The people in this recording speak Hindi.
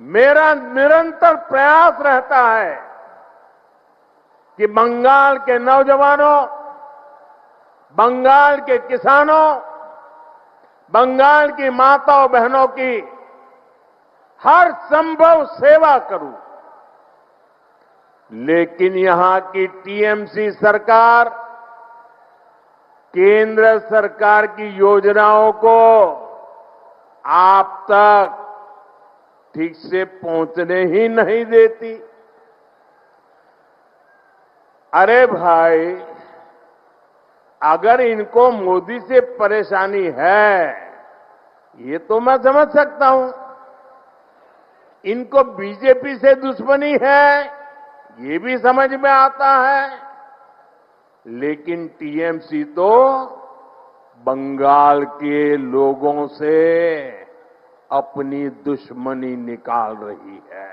मेरा निरंतर प्रयास रहता है कि बंगाल के नौजवानों, बंगाल के किसानों, बंगाल की माताओं बहनों की हर संभव सेवा करूं। लेकिन यहां की टीएमसी सरकार केंद्र सरकार की योजनाओं को आप तक ठीक से पहुंचने ही नहीं देती। अरे भाई, अगर इनको मोदी से परेशानी है, ये तो मैं समझ सकता हूं। इनको बीजेपी से दुश्मनी है, ये भी समझ में आता है। लेकिन टीएमसी तो बंगाल के लोगों से अपनी दुश्मनी निकाल रही है।